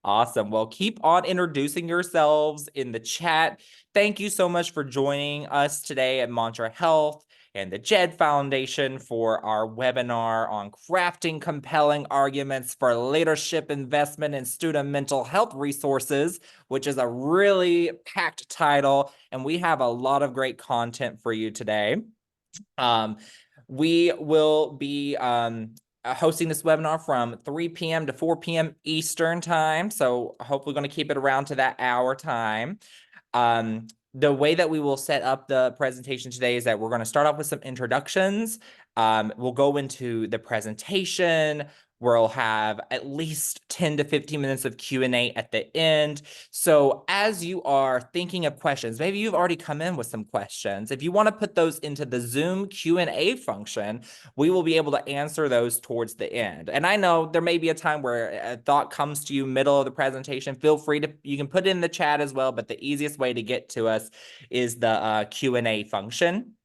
Awesome. Well, keep on introducing yourselves in the chat. Thank you so much for joining us today at Mantra Health and the JED Foundation for our webinar on crafting compelling arguments for leadership investment in student mental health resources, which is a really packed title, and we have a lot of great content for you today. We will be hosting this webinar from 3 p.m. to 4 p.m. Eastern time. So hopefully going to keep it around to that hour time. The way that we will set up the presentation today is that we're going to start off with some introductions. We'll go into the presentation. We'll have at least 10 to 15 minutes of Q&A at the end. So as you are thinking of questions, maybe you've already come in with some questions. If you want to put those into the Zoom Q&A function, we will be able to answer those towards the end. And I know there may be a time where a thought comes to you middle of the presentation. Feel free to, you can put it in the chat as well, but the easiest way to get to us is the Q&A function.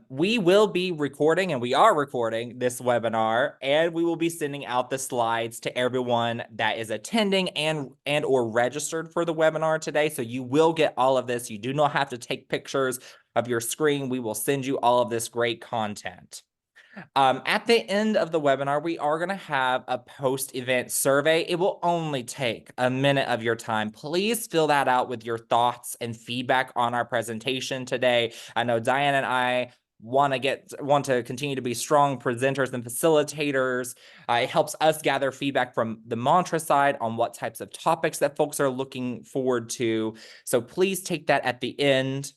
We will be recording, and we are recording this webinar, and we will be sending out the slides to everyone that is attending and or registered for the webinar today. So you will get all of this. You do not have to take pictures of your screen. We will send you all of this great content. At the end of the webinar, we are going to have a post-event survey. It will only take a minute of your time. Please fill that out with your thoughts and feedback on our presentation today. I know Diane and I want to continue to be strong presenters and facilitators. It helps us gather feedback from the Mantra side on what types of topics that folks are looking forward to. So please take that at the end.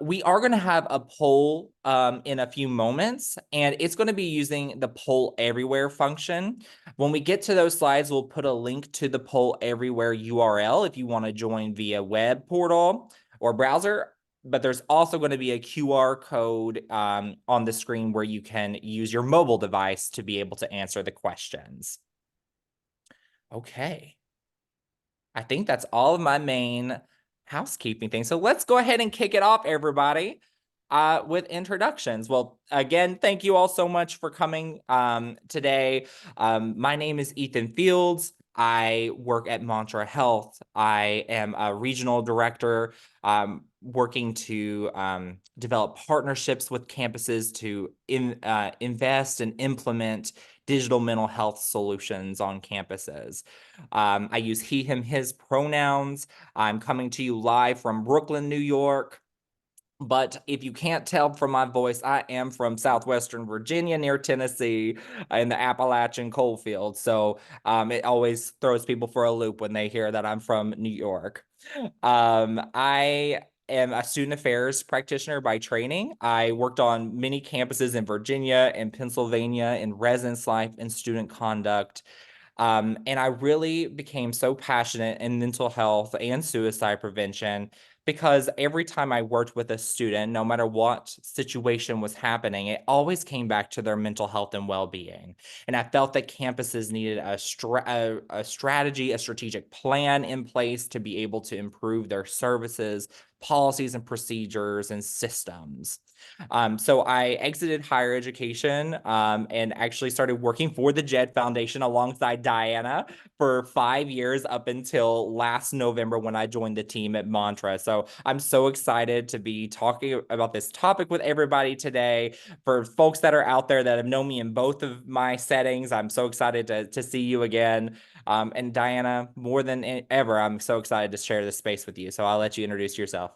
We are going to have a poll in a few moments, and it's going to be using the Poll Everywhere function. When we get to those slides, we'll put a link to the Poll Everywhere URL if you want to join via web portal or browser. But there's also going to be a QR code on the screen where you can use your mobile device to be able to answer the questions. Okay. I think that's all of my main housekeeping things. So let's go ahead and kick it off, everybody, with introductions. Well, again, thank you all so much for coming today. My name is Ethan Fields. I work at Mantra Health. I am a regional director working to develop partnerships with campuses to invest and implement digital mental health solutions on campuses. I use he, him, his pronouns. I'm coming to you live from Brooklyn, New York. But if you can't tell from my voice, I am from southwestern Virginia near Tennessee in the Appalachian coalfield. So it always throws people for a loop when they hear that I'm from New York. I am a student affairs practitioner by training. I worked on many campuses in Virginia and Pennsylvania in residence life and student conduct. And I really became so passionate in mental health and suicide prevention because every time I worked with a student, no matter what situation was happening, it always came back to their mental health and well-being. And I felt that campuses needed a strategy, a strategic plan in place to be able to improve their services, policies and procedures and systems. So I exited higher education and actually started working for the JED Foundation alongside Diana for 5 years up until last November when I joined the team at Mantra. So I'm so excited to be talking about this topic with everybody today. For folks that are out there that have known me in both of my settings, I'm so excited to see you again. And Diana, more than ever, I'm so excited to share this space with you. So I'll let you introduce yourself.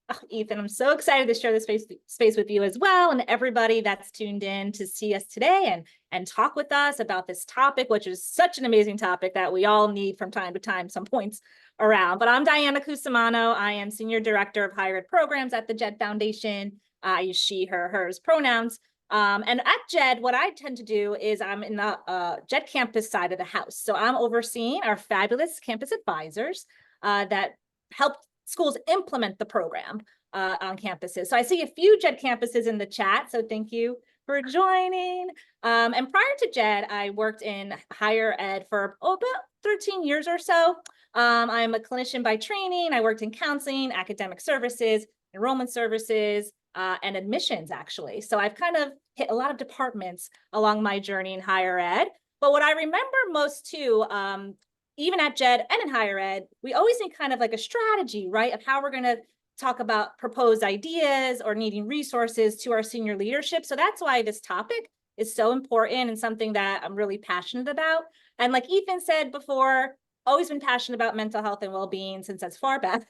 Oh, Ethan, I'm so excited to share this space with you as well, and everybody that's tuned in to see us today and talk with us about this topic, which is such an amazing topic that we all need from time to time, some points around. But I'm Diana Cusimano. I am Senior Director of Higher Ed Programs at the JED Foundation. I use she, her, hers pronouns. And at JED, what I tend to do is I'm in the JED campus side of the house. So I'm overseeing our fabulous campus advisors that help schools implement the program on campuses. So I see a few JED campuses in the chat, so thank you for joining. And prior to JED, I worked in higher ed for about 13 years or so. I'm a clinician by training. I worked in counseling, academic services, enrollment services, and admissions, actually. So I've kind of hit a lot of departments along my journey in higher ed. But what I remember most too, even at JED and in higher ed, we always need kind of like a strategy, right, of how we're going to talk about proposed ideas or needing resources to our senior leadership. So that's why this topic is so important and something that I'm really passionate about. And like Ethan said before, always been passionate about mental health and well-being since as far back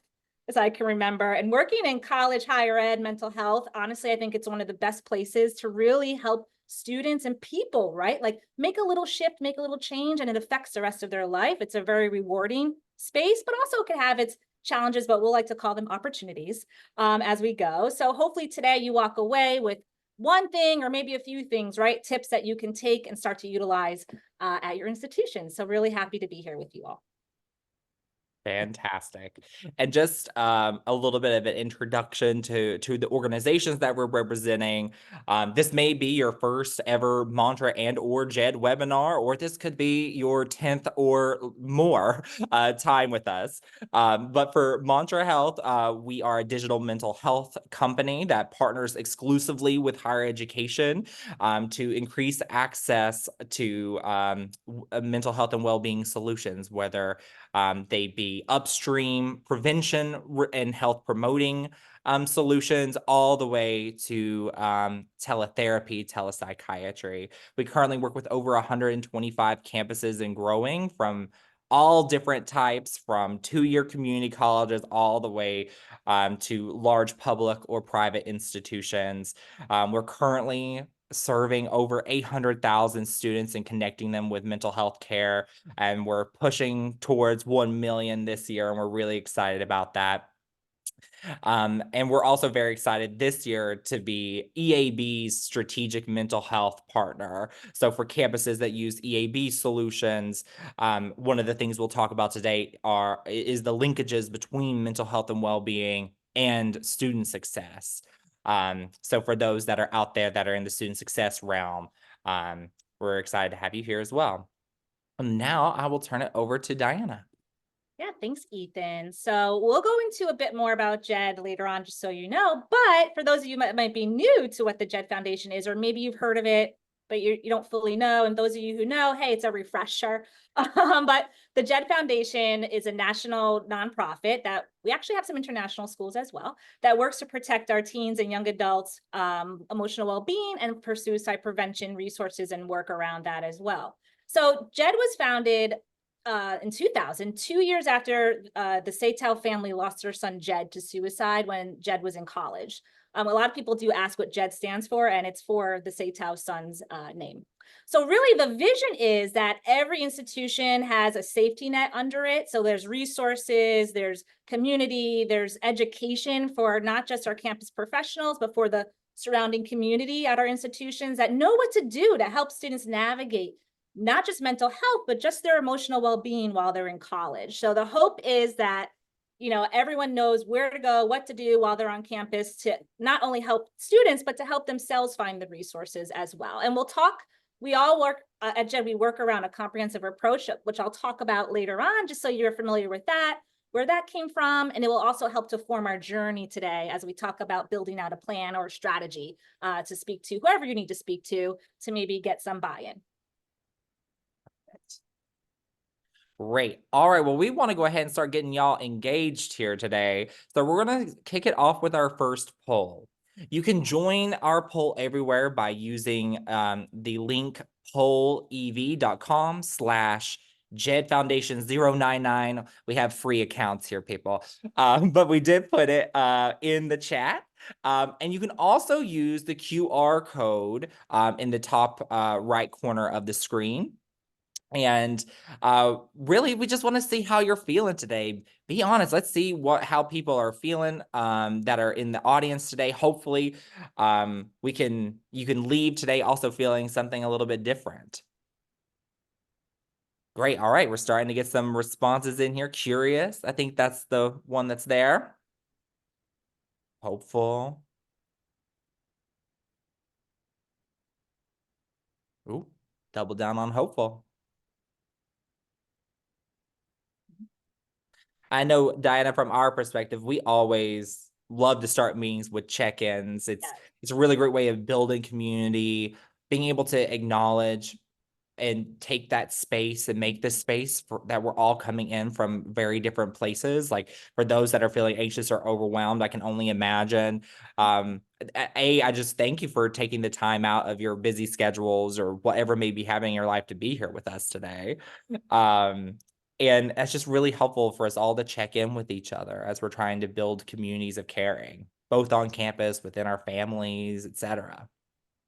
as I can remember. And working in college, higher ed, mental health, honestly, I think it's one of the best places to really help students and people, right? Like make a little shift, make a little change, and it affects the rest of their life. It's a very rewarding space, but also can have its challenges, but we'll like to call them opportunities as we go. So hopefully today you walk away with one thing or maybe a few things, right? Tips that you can take and start to utilize at your institution. So really happy to be here with you all. Fantastic. And just a little bit of an introduction to the organizations that we're representing. This may be your first ever Mantra and or JED webinar, or this could be your 10th or more time with us. But for Mantra Health, we are a digital mental health company that partners exclusively with higher education to increase access to mental health and well-being solutions, whether they be upstream prevention and health promoting solutions, all the way to teletherapy, telepsychiatry. We currently work with over 125 campuses and growing, from all different types, from two-year community colleges all the way to large public or private institutions. We're currently serving over 800,000 students and connecting them with mental health care. And we're pushing towards 1 million this year, and we're really excited about that. And we're also very excited this year to be EAB's strategic mental health partner. So for campuses that use EAB solutions, one of the things we'll talk about today is the linkages between mental health and well-being and student success. So for those that are out there that are in the student success realm, we're excited to have you here as well. And now I will turn it over to Diana. Yeah, thanks, Ethan. So we'll go into a bit more about JED later on, just so you know. But for those of you that might be new to what the JED Foundation is, or maybe you've heard of it, but you don't fully know, and those of you who know, hey, it's a refresher. But the JED Foundation is a national nonprofit that we actually have some international schools as well that works to protect our teens and young adults' emotional well-being and pursue suicide prevention resources and work around that as well. So JED was founded in 2000, 2 years after the Satow family lost their son Jed to suicide when Jed was in college. A lot of people do ask what Jed stands for, and it's for the Satow son's name. So really the vision is that every institution has a safety net under it. So there's resources, there's community, there's education for not just our campus professionals, but for the surrounding community at our institutions that know what to do to help students navigate not just mental health, but just their emotional well-being while they're in college. So the hope is that, you know, everyone knows where to go, what to do while they're on campus to not only help students, but to help themselves find the resources as well. And we'll talk, we all work at JED, we work around a comprehensive approach, which I'll talk about later on, just so you're familiar with that, where that came from. And it will also help to form our journey today as we talk about building out a plan or strategy to speak to whoever you need to speak to maybe get some buy-in. Great. All right. Well, we want to go ahead and start getting y'all engaged here today. So we're going to kick it off with our first poll. You can join our poll everywhere by using the link pollev.com/JED Foundation 099. We have free accounts here, people. But we did put it in the chat. And you can also use the QR code in the top right corner of the screen. And really, we just want to see how you're feeling today. Be honest. Let's see how people are feeling that are in the audience today. Hopefully, you can leave today also feeling something a little bit different. Great. All right. We're starting to get some responses in here. Curious. I think that's the one that's there. Hopeful. Ooh, double down on hopeful. I know, Diana, from our perspective, we always love to start meetings with check-ins. It's a really great way of building community, being able to acknowledge and take that space and make this space that we're all coming in from very different places. Like for those that are feeling anxious or overwhelmed, I can only imagine. I just thank you for taking the time out of your busy schedules or whatever may be having in your life to be here with us today. And that's just really helpful for us all to check in with each other as we're trying to build communities of caring, both on campus, within our families, etc.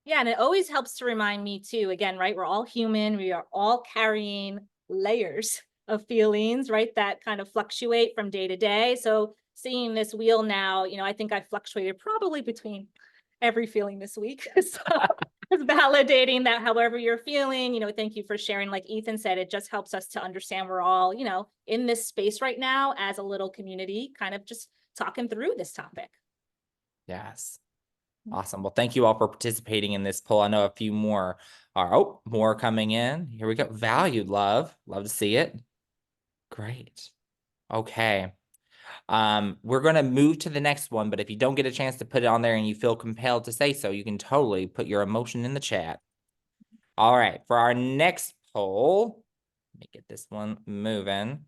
Yeah, and it always helps to remind me too, again, right? We're all human. We are all carrying layers of feelings, right? That kind of fluctuate from day to day. So seeing this wheel now, I think I fluctuated probably between every feeling this week. So it's validating that however you're feeling, thank you for sharing. Like Ethan said, it just helps us to understand we're all, in this space right now as a little community, kind of just talking through this topic. Yes. Awesome. Well, thank you all for participating in this poll. I know a few more are, more coming in. Here we go. Valued love. Love to see it. Great. Okay. We're going to move to the next one, but if you don't get a chance to put it on there and you feel compelled to say so, you can totally put your emotion in the chat. All right. For our next poll, let me get this one moving.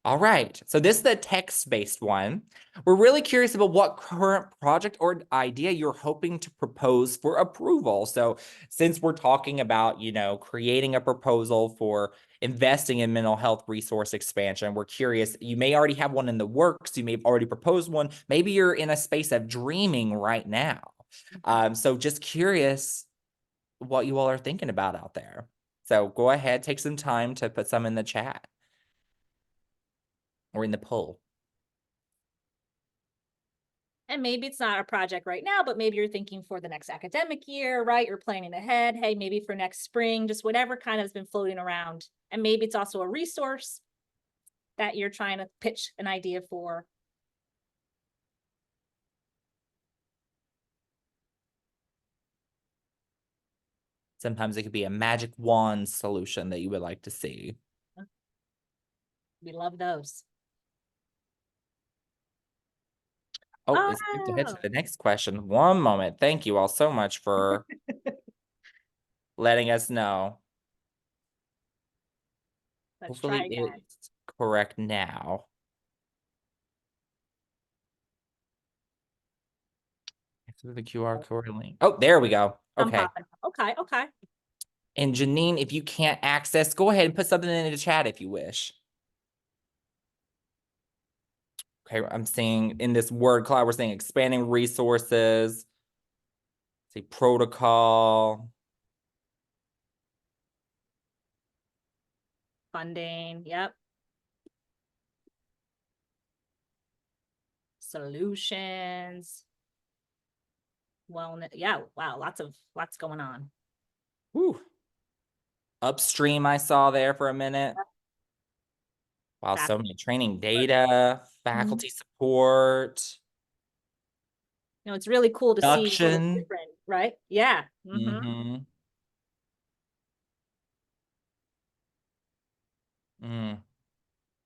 All right, so this is the text-based one. We're really curious about what current project or idea you're hoping to propose for approval. So since we're talking about, creating a proposal for investing in mental health resource expansion, we're curious, you may already have one in the works, you may have already proposed one, maybe you're in a space of dreaming right now. So just curious what you all are thinking about out there. So go ahead, take some time to put some in the chat. Or in the poll. And maybe it's not a project right now, but maybe you're thinking for the next academic year, right? You're planning ahead. Hey, maybe for next spring, just whatever kind of has been floating around. And maybe it's also a resource that you're trying to pitch an idea for. Sometimes it could be a magic wand solution that you would like to see. We love those. Oh, it's skipped ahead to the next question. One moment. Thank you all so much for letting us know. Let's Hopefully try again. it's correct now. Through the QR code link. Oh, there we go. Okay. Okay. And Janine, if you can't access, go ahead and put something in the chat if you wish. Okay, I'm seeing in this word cloud, we're saying expanding resources, say protocol. Funding, yep. Solutions. Wellness, yeah, wow, lots going on. Whew. Upstream, I saw there for a minute. Wow, so many training data, faculty support. It's really cool to see Production. right? Yeah. Mm.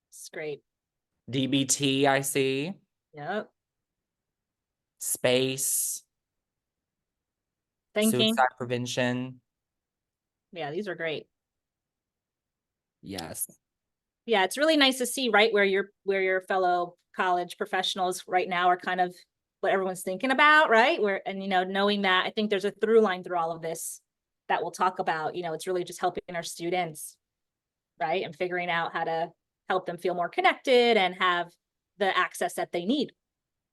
It's great. DBT, I see. Yep. Space. Thinking. Suicide prevention. Yeah, these are great. Yes. Yeah, it's really nice to see, right, where your fellow college professionals right now are kind of what everyone's thinking about, right? Knowing that, I think there's a through line through all of this that we'll talk about. It's really just helping our students, right? And figuring out how to help them feel more connected and have the access that they need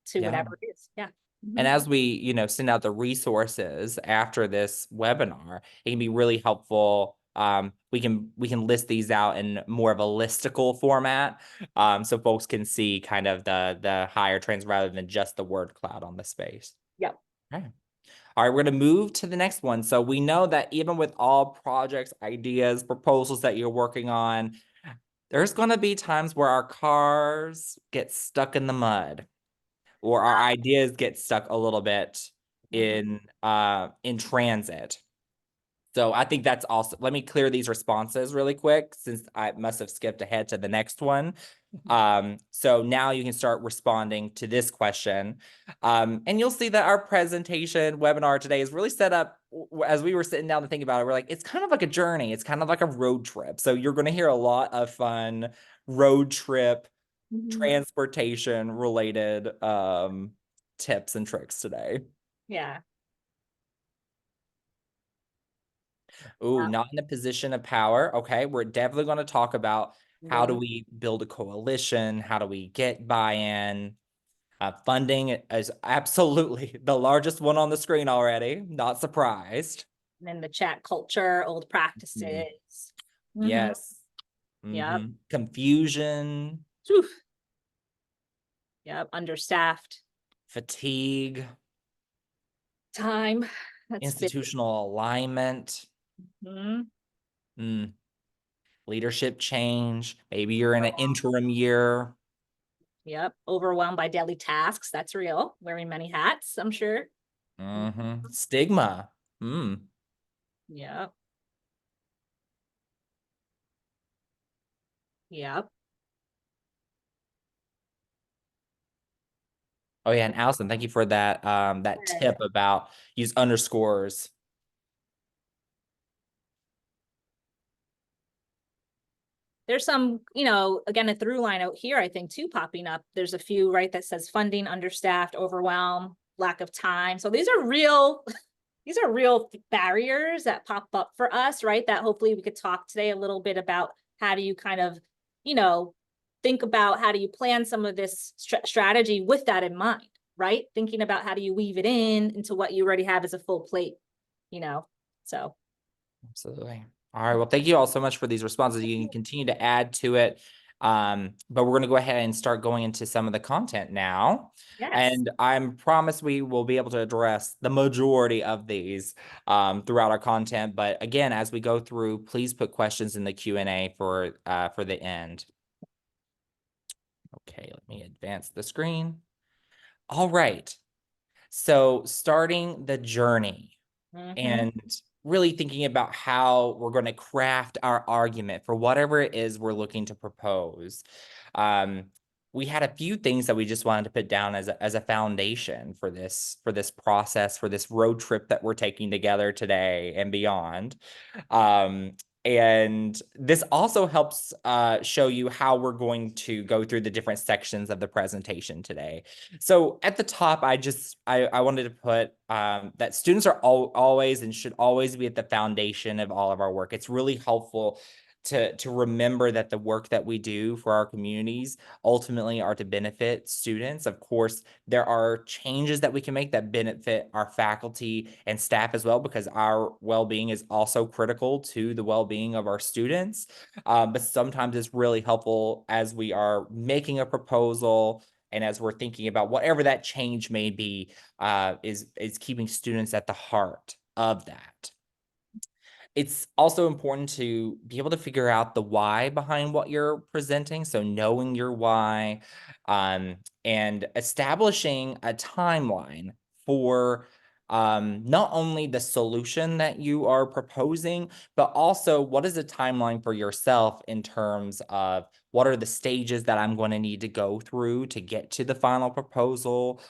to whatever it is. Yeah. And as we, send out the resources after this webinar, it can be really helpful. We can list these out in more of a listicle format, so folks can see kind of the higher trends rather than just the word cloud on the space. Yep. Okay. All right, we're going to move to the next one. So we know that even with all projects, ideas, proposals that you're working on, there's going to be times where our cars get stuck in the mud, or our ideas get stuck a little bit in transit. So I think that's also, let me clear these responses really quick since I must have skipped ahead to the next one. So now you can start responding to this question. And you'll see that our presentation webinar today is really set up as we were sitting down to think about it. We're like, it's kind of like a journey. It's kind of like a road trip. So you're going to hear a lot of fun road trip Mhm. transportation related tips and tricks today. Yeah. Ooh, not in a position of power. Okay, we're definitely going to talk about how do Well, we build a coalition? How do we get buy-in? Funding is absolutely the largest one on the screen already. Not surprised. and then the chat culture, old Mhm. practices. Hmm. Yes. Yep. Confusion, Oof. Yep. Understaffed. fatigue, Time. That's big. institutional alignment, Mhm. mm, leadership change. Maybe you're in an interim year. Yep. Overwhelmed by daily tasks. That's real. Wearing many hats, I'm sure. Stigma. Mm. Yep. Yep. Oh yeah, and Allison, thank you for that tip about use underscores. There's some, again, a through line out here, I think, too, popping up. There's a few, right, that says funding, understaffed, overwhelm, lack of time. So these are real, these are real barriers that pop up for us, right? That hopefully we could talk today a little bit about how do you kind of, you know, think about how do you plan some of this strategy with that in mind, right? Thinking about how do you weave it in into what you already have as a full plate, you know? So. Absolutely. All right. Well, thank you all so much for these responses. You can continue to add to it. But we're going to go ahead and start going into some of the content now. Yes. And I'm promise we will be able to address the majority of these throughout our content. But again, as we go through, please put questions in the Q&A for the end. Okay, let me advance the screen. All right. So starting the journey Mhm. and really thinking about how we're going to craft our argument for whatever it is we're looking to propose. Um, we had a few things that we just wanted to put down as a foundation for this process, for this road trip that we're taking together today and beyond. Um, and this also helps show you how we're going to go through the different sections of the presentation today. So at the top, I wanted to put that students are always and should always be at the foundation of all of our work. It's really helpful to remember that the work that we do for our communities ultimately are to benefit students. Of course, there are changes that we can make that benefit our faculty and staff as well, because our well-being is also critical to the well-being of our students. But sometimes it's really helpful as we are making a proposal and as we're thinking about whatever that change may be, is keeping students at the heart of that. It's also important to be able to figure out the why behind what you're presenting. So knowing your why, and establishing a timeline for not only the solution that you are proposing, but also what is the timeline for yourself in terms of what are the stages that I'm going to need to go through to get to the final proposal,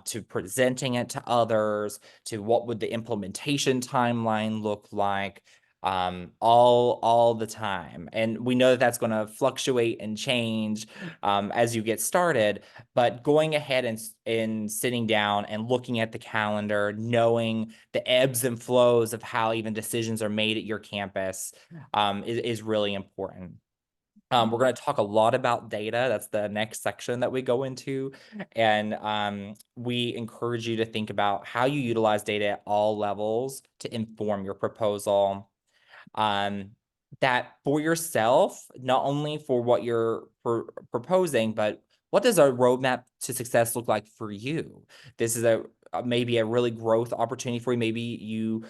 to presenting it to others, to what would the implementation timeline look like, all the time. And we know that that's going to fluctuate and change as you get started, but going ahead and sitting down and looking at the calendar, knowing the ebbs and flows of how even decisions are made at your campus, is really important. We're going to talk a lot about data. That's the next section that we go into. And we encourage you to think about how you utilize data at all levels to inform your proposal. That for yourself, not only for what you're proposing, but what does a roadmap to success look like for you? This is maybe a really growth opportunity for you. Maybe you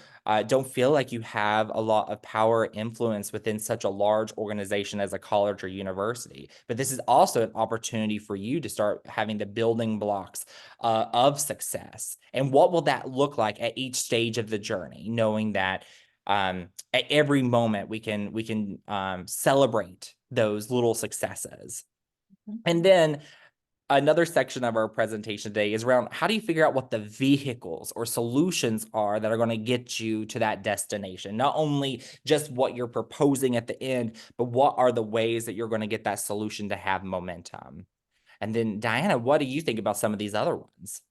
don't feel like you have a lot of power or influence within such a large organization as a college or university. But this is also an opportunity for you to start having the building blocks of success. And what will that look like at each stage of the journey, knowing that at every moment we can celebrate those little successes. And then another section of our presentation today is around how do you figure out what the vehicles or solutions are that are going to get you to that destination? Not only just what you're proposing at the end, but what are the ways that you're going to get that solution to have momentum? And then Diana, what do you think about some of these other ones?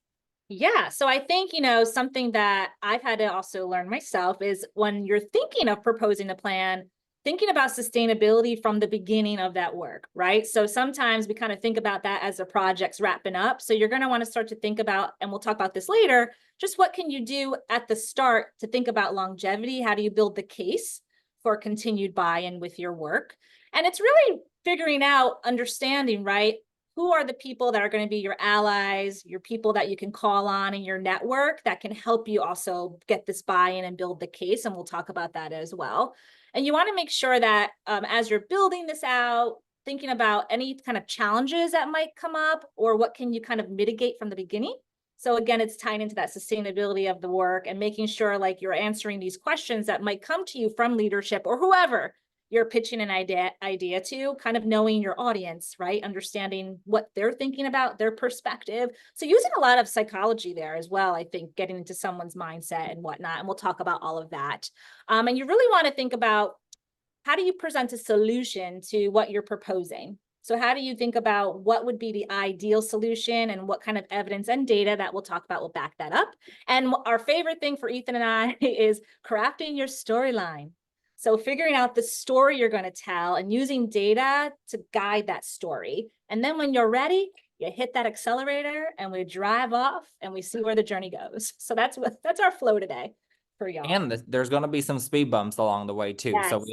Yeah, so I think, something that I've had to also learn myself is when you're thinking of proposing a plan, thinking about sustainability from the beginning of that work, right? So sometimes we kind of think about that as the project's wrapping up. So you're going to want to start to think about, and we'll talk about this later, just what can you do at the start to think about longevity? How do you build the case for continued buy-in with your work? And it's really figuring out, understanding, right? Who are the people that are going to be your allies, your people that you can call on in your network that can help you also get this buy-in and build the case. And we'll talk about that as well. And you want to make sure that as you're building this out, thinking about any kind of challenges that might come up or what can you kind of mitigate from the beginning. So again, it's tying into that sustainability of the work and making sure like you're answering these questions that might come to you from leadership or whoever you're pitching an idea to, kind of knowing your audience, right? Understanding what they're thinking about, their perspective. So using a lot of psychology there as well, I think, getting into someone's mindset and whatnot. And we'll talk about all of that. And you really want to think about how do you present a solution to what you're proposing? So how do you think about what would be the ideal solution and what kind of evidence and data that we'll talk about will back that up? And our favorite thing for Ethan and I is crafting your storyline. So figuring out the story you're going to tell and using data to guide that story. And then when you're ready, you hit that accelerator and we drive off and we see where the journey goes. So that's our flow today for y'all. And there's going to be some speed bumps along the way too. So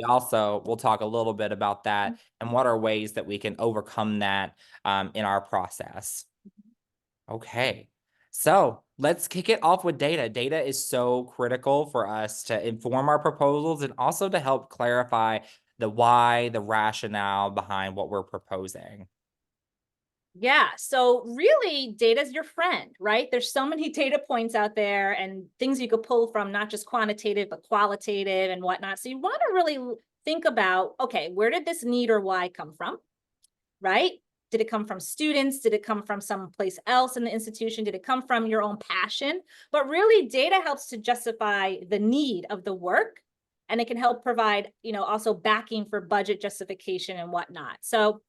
we'll talk a little bit about that and what are ways that we can overcome that in our process. Okay. So let's kick it off with data. Data is so critical for us to inform our proposals and also to help clarify the why, the rationale behind what we're proposing. Yeah, so really data is your friend, right? There's so many data points out there and things you could pull from, not just quantitative, but qualitative and whatnot. So you want to really think about, okay, where did this need or why come from, right? Did it come from students? Did it come from someplace else in the institution? Did it come from your own passion? But really data helps to justify the need of the work, and it can help provide, also backing for budget justification and whatnot. So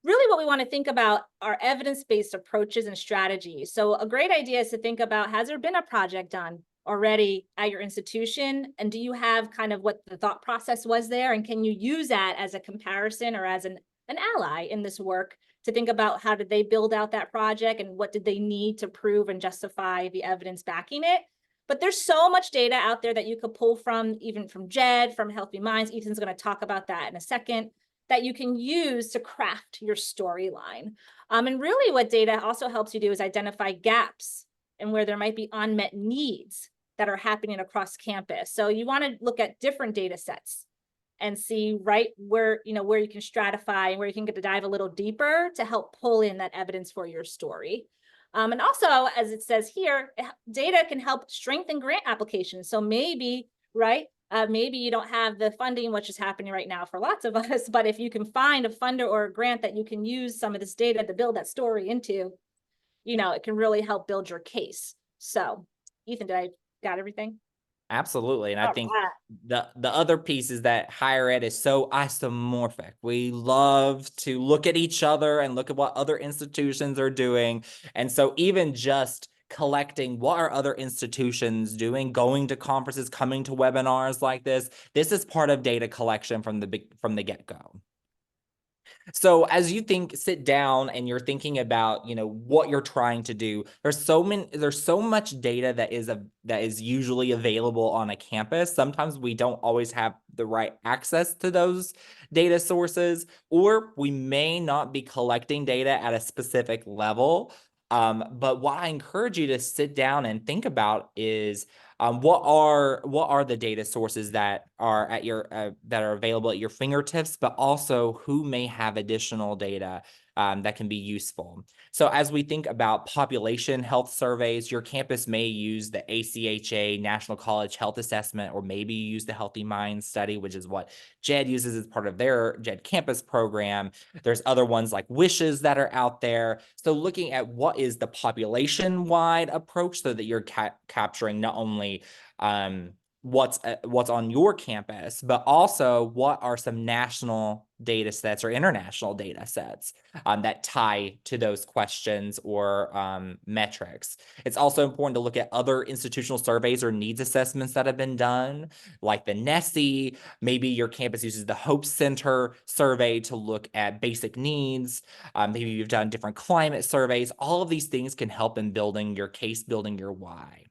really what we want to think about are evidence-based approaches and strategies. So a great idea is to think about, has there been a project done already at your institution? And do you have kind of what the thought process was there? And can you use that as a comparison or as an ally in this work to think about how did they build out that project and what did they need to prove and justify the evidence backing it? But there's so much data out there that you could pull from, even from JED, from Healthy Minds. Ethan's going to talk about that in a second, that you can use to craft your storyline. And really what data also helps you do is identify gaps and where there might be unmet needs that are happening across campus. So you want to look at different data sets and see right where you can stratify and where you can get to dive a little deeper to help pull in that evidence for your story. And also, as it says here, data can help strengthen grant applications. So maybe, right, maybe you don't have the funding, which is happening right now for lots of us, but if you can find a funder or a grant that you can use some of this data to build that story into, it can really help build your case. So, Ethan, did I got everything? Absolutely. And I think the other piece is that higher ed is so isomorphic. We love to look at each other and look at what other institutions are doing. And so even just collecting what are other institutions doing, going to conferences, coming to webinars like this is part of data collection from the get-go. So as you sit down and you're thinking about, what you're trying to do, there's so much data that is usually available on a campus. Sometimes we don't always have the right access to those data sources, or we may not be collecting data at a specific level. But what I encourage you to sit down and think about is what are the data sources that are at your that are available at your fingertips, but also who may have additional data that can be useful. So as we think about population health surveys, your campus may use the ACHA National College Health Assessment, or maybe you use the Healthy Minds Study, which is what JED uses as part of their JED campus program. There's other ones like WISHES that are out there. So looking at what is the population-wide approach so that you're capturing not only what's on your campus, but also what are some national data sets or international data sets that tie to those questions or metrics. It's also important to look at other institutional surveys or needs assessments that have been done, like the NESE. Maybe your campus uses the Hope Center survey to look at basic needs. Maybe you've done different climate surveys. All of these things can help in building your case, building your why.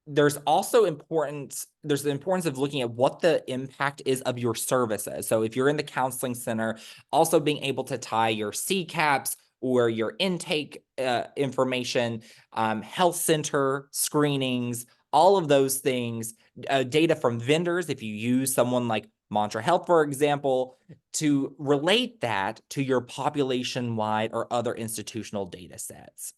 There's the importance of looking at what the impact is of your services. So if you're in the counseling center, also being able to tie your CCAPs or your intake information, health center screenings, all of those things, data from vendors, if you use someone like Mantra Health, for example, to relate that to your population-wide or other institutional data sets.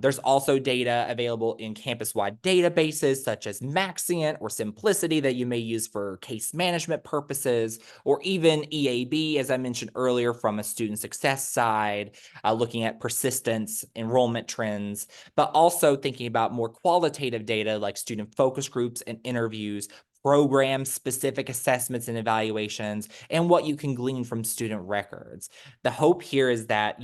There's also data available in campus-wide databases such as Maxient or Simplicity that you may use for case management purposes, or even EAB, as I mentioned earlier, from a student success side, looking at persistence, enrollment trends, but also thinking about more qualitative data like student focus groups and interviews, program-specific assessments and evaluations, and what you can glean from student records. The hope here is that,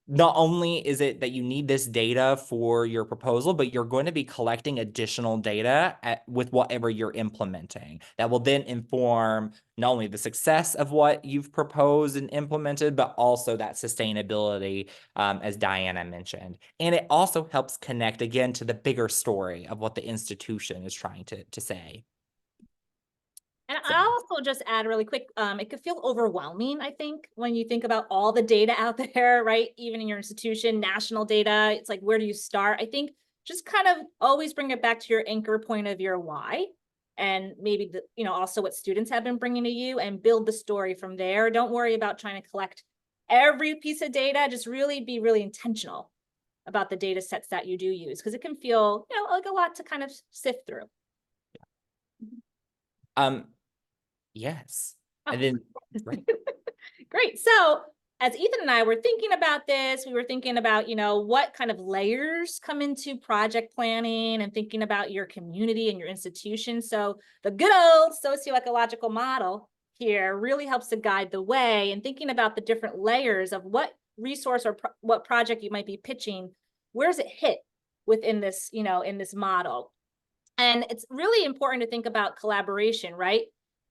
not only is it that you need this data for your proposal, but you're going to be collecting additional data with whatever you're implementing that will then inform not only the success of what you've proposed and implemented, but also that sustainability, as Diana mentioned. And it also helps connect again to the bigger story of what the institution is trying to say. And I'll also just add really quick, it could feel overwhelming, I think, when you think about all the data out there, right? Even in your institution, national data, it's like, where do you start? I think just kind of always bring it back to your anchor point of your why, and maybe also what students have been bringing to you, and build the story from there. Don't worry about trying to collect every piece of data. Just really be really intentional about the data sets that you do use, because it can feel, like a lot to kind of sift through. Yes. Oh. And then, right. Great. So as Ethan and I were thinking about this, we were thinking about, what kind of layers come into project planning and thinking about your community and your institution. So the good old socioecological model here really helps to guide the way, and thinking about the different layers of what resource or what project you might be pitching. Where does it hit within this, in this model? And it's really important to think about collaboration, right?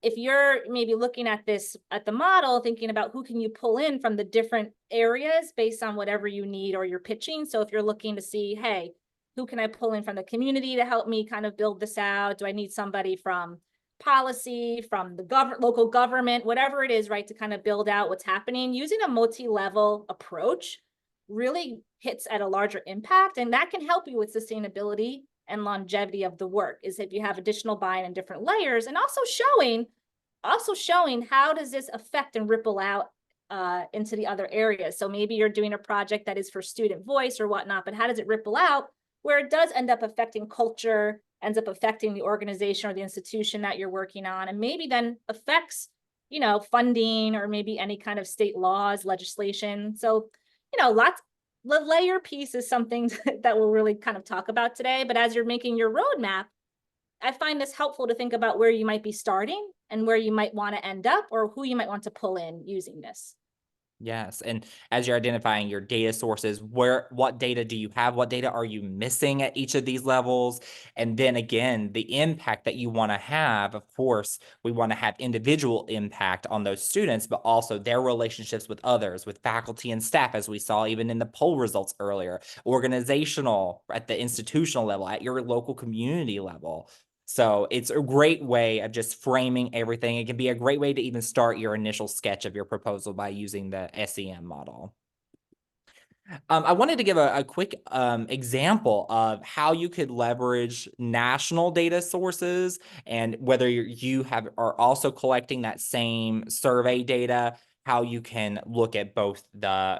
If you're maybe looking at the model, thinking about who can you pull in from the different areas based on whatever you need or you're pitching. So if you're looking to see, hey, who can I pull in from the community to help me kind of build this out? Do I need somebody from policy, from the local government, whatever it is, right, to kind of build out what's happening? Using a multi-level approach really hits at a larger impact, and that can help you with sustainability and longevity of the work, is if you have additional buy-in in different layers, and also showing how does this affect and ripple out into the other areas. So maybe you're doing a project that is for student voice or whatnot, but how does it ripple out where it does end up affecting culture, ends up affecting the organization or the institution that you're working on, and maybe then affects, funding or maybe any kind of state laws, legislation. So, the layer piece is something that we'll really kind of talk about today. But as you're making your roadmap, I find this helpful to think about where you might be starting and where you might want to end up, or who you might want to pull in using this. Yes. And as you're identifying your data sources, what data do you have? What data are you missing at each of these levels? And then again, the impact that you want to have, of course, we want to have individual impact on those students, but also their relationships with others, with faculty and staff, as we saw even in the poll results earlier, organizational at the institutional level, at your local community level. So it's a great way of just framing everything. It can be a great way to even start your initial sketch of your proposal by using the SEM model. I wanted to give a quick example of how you could leverage national data sources, and whether you are also collecting that same survey data how you can look at both the,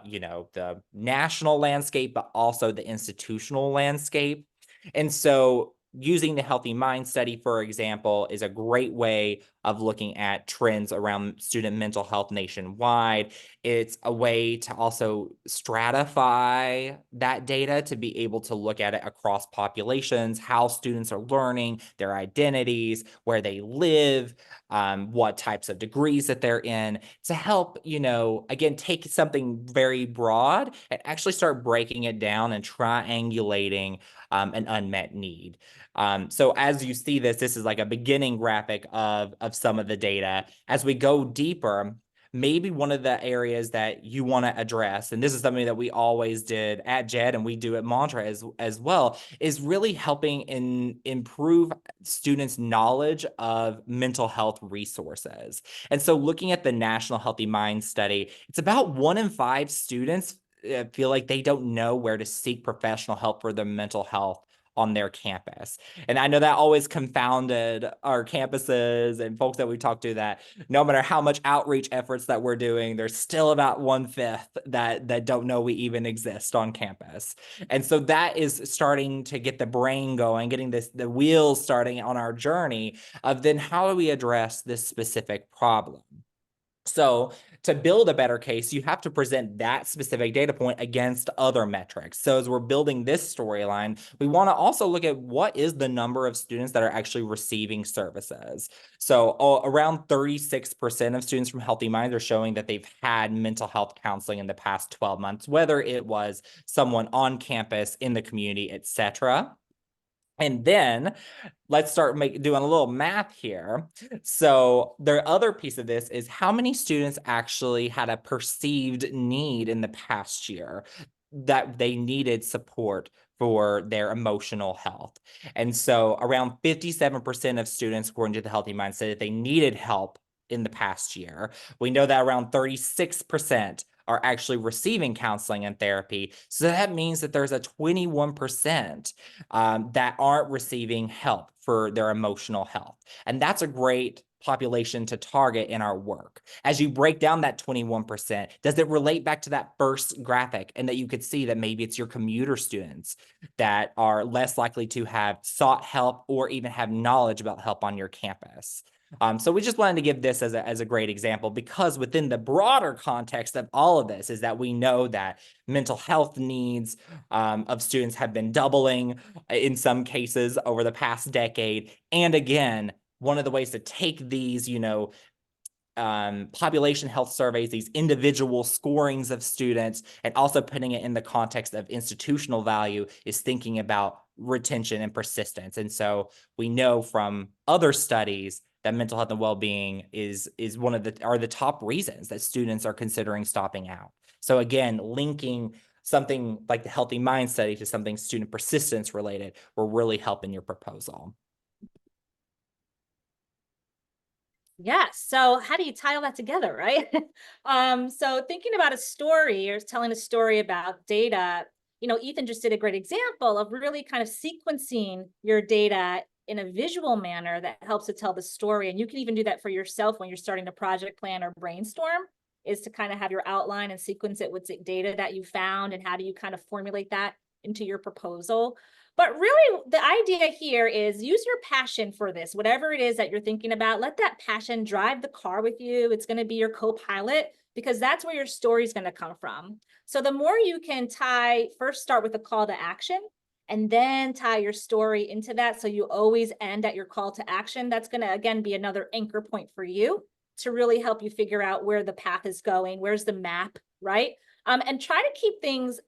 the national landscape, but also the institutional landscape. And so using the Healthy Mind Study, for example, is a great way of looking at trends around student mental health nationwide. It's a way to also stratify that data to be able to look at it across populations, how students are learning, their identities, where they live, what types of degrees that they're in, to help, again, take something very broad and actually start breaking it down and triangulating an unmet need. So as you see this is like a beginning graphic of some of the data. As we go deeper, maybe one of the areas that you want to address, and this is something that we always did at JED and we do at Mantra as well, is really helping improve students' knowledge of mental health resources. And so looking at the National Healthy Mind Study, it's about 1 in 5 students feel like they don't know where to seek professional help for their mental health on their campus. And I know that always confounded our campuses and folks that we talk to, that no matter how much outreach efforts that we're doing, there's still about 1/5 that don't know we even exist on campus. And so that is starting to get the brain going, getting the wheels starting on our journey of then how do we address this specific problem? So to build a better case, you have to present that specific data point against other metrics. So as we're building this storyline, we want to also look at what is the number of students that are actually receiving services. So around 36% of students from Healthy Minds are showing that they've had mental health counseling in the past 12 months, whether it was someone on campus, in the community, etc. And then let's start doing a little math here. So the other piece of this is how many students actually had a perceived need in the past year that they needed support for their emotional health. And so around 57% of students, according to the Healthy Mind, said that they needed help in the past year. We know that around 36% are actually receiving counseling and therapy. So that means that there's a 21% that aren't receiving help for their emotional health. And that's a great population to target in our work. As you break down that 21%, does it relate back to that first graphic, and that you could see that maybe it's your commuter students that are less likely to have sought help or even have knowledge about help on your campus? So we just wanted to give this as a great example, because within the broader context of all of this is that we know that mental health needs of students have been doubling in some cases over the past decade. And again, one of the ways to take these, population health surveys, these individual scorings of students, and also putting it in the context of institutional value, is thinking about retention and persistence. And so we know from other studies that mental health and well-being is one of the top reasons that students are considering stopping out. So again, linking something like the Healthy Mind Study to something student persistence related will really help in your proposal. Yeah. So how do you tie all that together, right? So thinking about a story or telling a story about data, Ethan just did a great example of really kind of sequencing your data in a visual manner that helps to tell the story. And you can even do that for yourself when you're starting to project plan or brainstorm, is to kind of have your outline and sequence it with data that you found, and how do you kind of formulate that into your proposal. But really, the idea here is use your passion for this, whatever it is that you're thinking about. Let that passion drive the car with you. It's going to be your co-pilot, because that's where your story is going to come from. So the more you can first start with a call to action, and then tie your story into that, so you always end at your call to action. That's going to, again, be another anchor point for you to really help you figure out where the path is going, where's the map, right? And try to keep things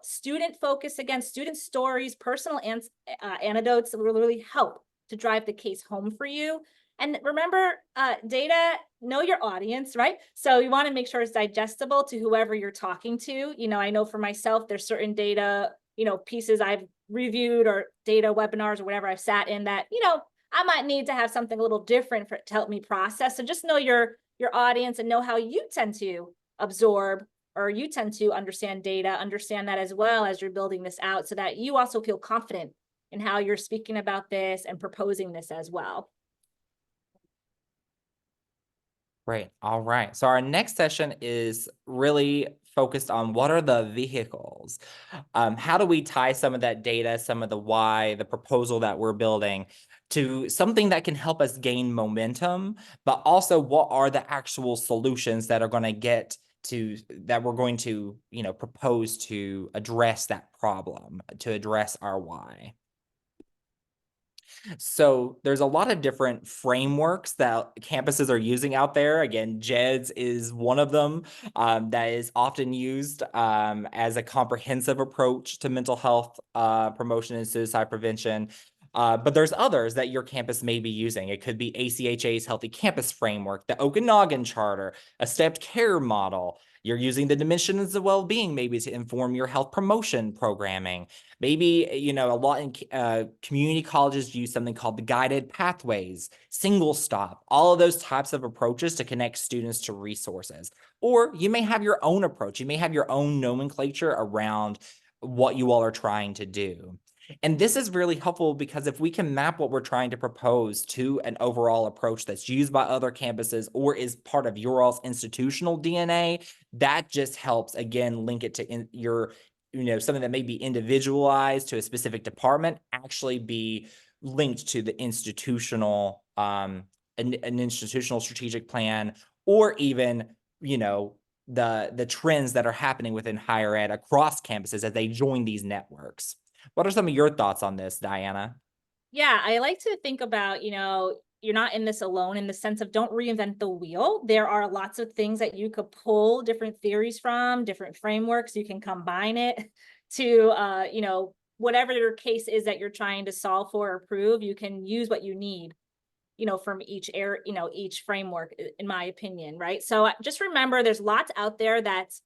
student focus, again, student stories, personal anecdotes that will really help to drive the case home for you. And remember, data, know your audience, right? So you want to make sure it's digestible to whoever you're talking to. I know for myself, there's certain data, pieces I've reviewed, or data webinars or whatever I've sat in, that, I might need to have something a little different to help me process. So just know your audience and know how you tend to absorb, or you tend to understand data, understand that as well as you're building this out, so that you also feel confident in how you're speaking about this and proposing this as well. Great. All right. So our next session is really focused on what are the vehicles? How do we tie some of that data, some of the why, the proposal that we're building to something that can help us gain momentum, but also what are the actual solutions that are going to get to that we're going to, propose to address that problem, to address our why. So there's a lot of different frameworks that campuses are using out there. Again, JEDS is one of them that is often used as a comprehensive approach to mental health promotion and suicide prevention. But there's others that your campus may be using. It could be ACHA's Healthy Campus Framework, the Okanagan Charter, a stepped care model. You're using the dimensions of well-being maybe to inform your health promotion programming. Maybe, a lot in community colleges use something called the guided pathways, single stop, all of those types of approaches to connect students to resources. Or you may have your own approach. You may have your own nomenclature around what you all are trying to do. And this is really helpful because if we can map what we're trying to propose to an overall approach that's used by other campuses or is part of your all's institutional DNA, that just helps, again, link it to your something that may be individualized to a specific department actually be linked to the institutional, an institutional strategic plan, or even, the trends that are happening within higher ed across campuses as they join these networks. What are some of your thoughts on this, Diana? Yeah, I like to think about, you're not in this alone in the sense of don't reinvent the wheel. There are lots of things that you could pull different theories from, different frameworks. You can combine it to, whatever your case is that you're trying to solve for or prove. You can use what you need, from each each framework, in my opinion, right? So just remember, there's lots out there that's,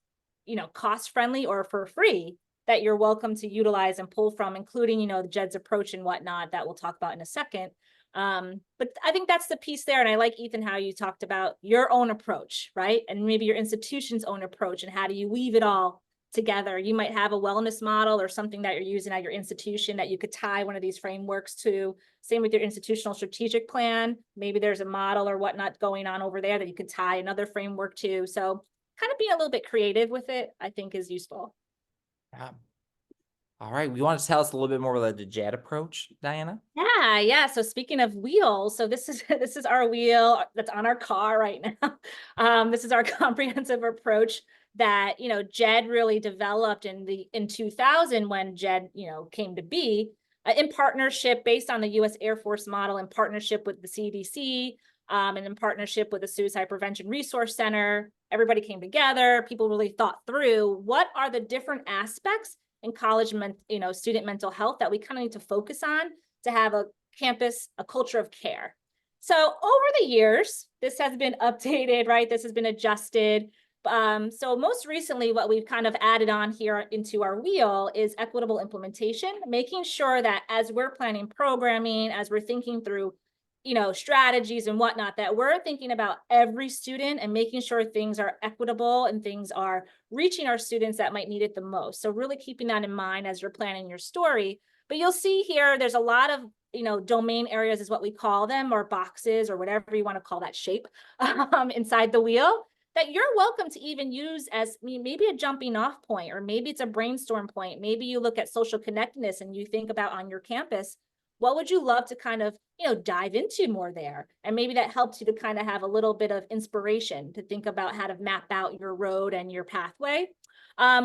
cost friendly or for free that you're welcome to utilize and pull from, including, the JEDS approach and whatnot that we'll talk about in a second. But I think that's the piece there. And I like, Ethan, how you talked about your own approach, right? And maybe your institution's own approach and how do you weave it all together. You might have a wellness model or something that you're using at your institution that you could tie one of these frameworks to. Same with your institutional strategic plan. Maybe there's a model or whatnot going on over there that you could tie another framework to. So kind of being a little bit creative with it, I think, is useful. Yeah. All right. You want to tell us a little bit more about the JED approach, Diana? Yeah. So speaking of wheels, so this is this is our wheel that's on our car right now. This is our comprehensive approach that JED really developed in 2000 when JED came to be, in partnership based on the U.S. Air Force model, in partnership with the CDC, and in partnership with the Suicide Prevention Resource Center. Everybody came together. People really thought through what are the different aspects in college, student mental health that we kind of need to focus on to have a campus, a culture of care. So over the years, this has been updated, right? This has been adjusted. So most recently, what we've kind of added on here into our wheel is equitable implementation, making sure that as we're planning programming, as we're thinking through strategies and whatnot, that we're thinking about every student and making sure things are equitable and things are reaching our students that might need it the most. So really keeping that in mind as you're planning your story. But you'll see here, there's a lot of, domain areas is what we call them, or boxes, or whatever you want to call that shape inside the wheel, that you're welcome to even use as maybe a jumping off point, or maybe it's a brainstorm point. Maybe you look at social connectedness and you think about on your campus, what would you love to kind of, dive into more there? And maybe that helps you to kind of have a little bit of inspiration to think about how to map out your road and your pathway.